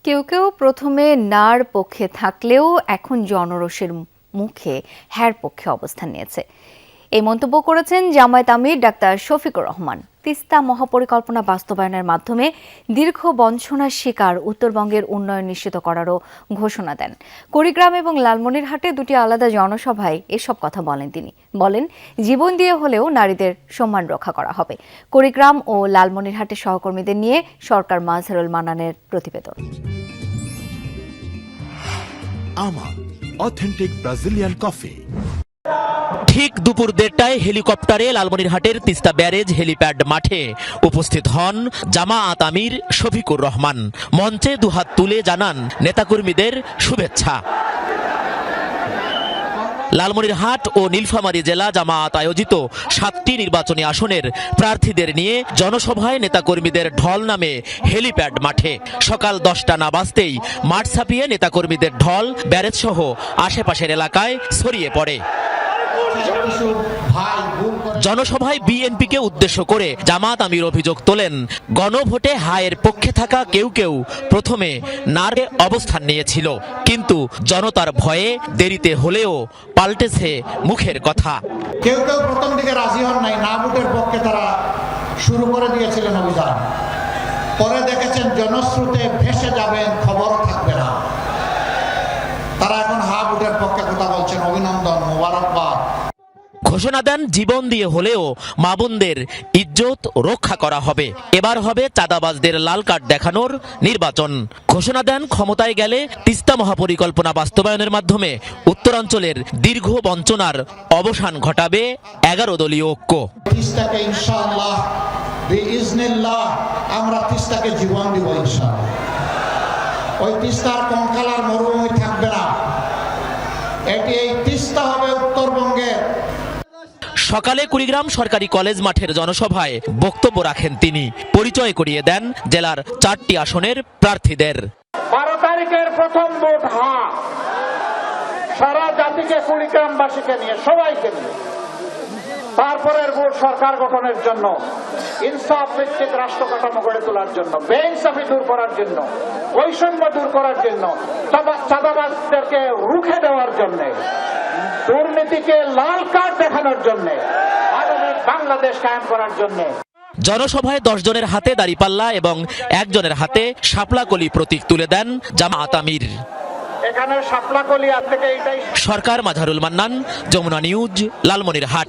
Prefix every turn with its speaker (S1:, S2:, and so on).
S1: কেউ কেউ প্রথমে নার পক্ষে থাকলেও এখন জনরোষের মুখে হ্যার পক্ষে অবস্থান নিয়েছে। এই মন্তব্য করেছেন জামায়াত আমির ডাক্তার শফিকুর রহমান। তিস্তা মহাপরিকল্পনা বাস্তবায়নের মাধ্যমে দীর্ঘ বঞ্চনার শিকার উত্তরবঙ্গের উন্নয়ন নিশ্চিত করারও ঘোষণা দেন। কুড়িগ্রাম এবং লালমনিরহাটে দুটি আলাদা জনসভায় এসব কথা বলেন তিনি। বলেন, জীবন দিয়ে হলেও নারীদের সম্মান রক্ষা করা হবে। কুড়িগ্রাম ও লালমনিরহাটের সহকর্মীদের নিয়ে সরকার মাজহারুল মান্নানের প্রতিবেদন।
S2: আমা অথেন্টিক ব্রাজিলিয়ান কফি।
S3: ঠিক দুপুর 1:30টায় হেলিকপ্টারে লালমনিরহাটের তিস্তা ব্যারেজ হেলিপ্যাড মাঠে উপস্থিত হন জামায়াত আমির শফিকুর রহমান। মঞ্চে দুহাত তুলে জানান নেতাকর্মীদের শুভেচ্ছা। লালমনিরহাট ও নীলফামারী জেলা জামায়াত আয়োজিত 7টি নির্বাচনী আসনের প্রার্থীদের নিয়ে জনসভায় নেতাকর্মীদের ঢল নামে হেলিপ্যাড মাঠে। সকাল 10টা না বাজতেই মাঠ ছাপিয়ে নেতাকর্মীদের ঢল ব্যারেজ সহ আশেপাশের এলাকায় ছড়িয়ে পড়ে। জনসভায় বিএনপিকে উদ্দেশ্য করে জামায়াত আমির অভিযোগ তোলেন, গণভোটে হায়ের পক্ষে থাকা কেউ কেউ প্রথমে নারে অবস্থান নিয়েছিল, কিন্তু জনতার ভয়ে দেরিতে হলেও পাল্টেছে মুখের কথা।
S4: কেউ কেউ প্রথম দিকে রাজি হন নাই, না ভোটের পক্ষে তারা শুরু করে দিয়েছিলেন অভিযান। পরে দেখেছেন জনস্রোতে ভেসে যাবেন, খবরও থাকবে না। তারা এখন হা ভোটের পক্ষে কথা বলছেন। অভিনন্দন, মোবারকবাদ।
S3: ঘোষণা দেন, জীবন দিয়ে হলেও মা বোনদের ইজ্জত রক্ষা করা হবে। এবার হবে চাঁদাবাজদের লাল কার্ড দেখানোর নির্বাচন। ঘোষণা দেন, ক্ষমতায় গেলে তিস্তা মহাপরিকল্পনা বাস্তবায়নের মাধ্যমে উত্তরাঞ্চলের দীর্ঘ বঞ্চনার অবসান ঘটাবে 11 দলীয় ঐক্য।
S4: তিস্তাকে ইনশাআল্লাহ বিইজনিল্লাহ আমরা তিস্তাকে জীবন দিব ইনশাআল্লাহ। ওই তিস্তার কঙ্কালার মরুভূমি থাকবে না। এই তিস্তা হবে উত্তরবঙ্গের।
S3: সকালে কুড়িগ্রাম সরকারি কলেজ মাঠের জনসভায় বক্তব্য রাখেন তিনি। পরিচয় করিয়ে দেন জেলার 4টি আসনের প্রার্থীদের।
S5: 12 তারিখের প্রথম ভোট সারা জাতিকে, কুড়িগ্রামবাসীকে নিয়ে, সবাইকে নিয়ে। তারপরের ভোট সরকার গঠনের জন্য, ইনসাফ ভিত্তিক রাষ্ট্র কাঠামো গড়ে তোলার জন্য, বেইনসাফি দূর করার জন্য, বৈষম্য দূর করার জন্য, চাঁদাবাজদেরকে রুখে দেওয়ার জন্য, দুর্নীতিকে লাল কার্ড দেখানোর জন্য, আধুনিক বাংলাদেশ কায়েম করার জন্য।
S3: জনসভায় 10 জনের হাতে দাঁড়িপাল্লা এবং 1 জনের হাতে শাপলাকলি প্রতীক তুলে দেন জামায়াত আমির।
S5: এখানে শাপলাকলি আজ থেকে এইটাই।
S3: সরকার মাজহারুল মান্নান, যমুনা নিউজ, লালমনিরহাট।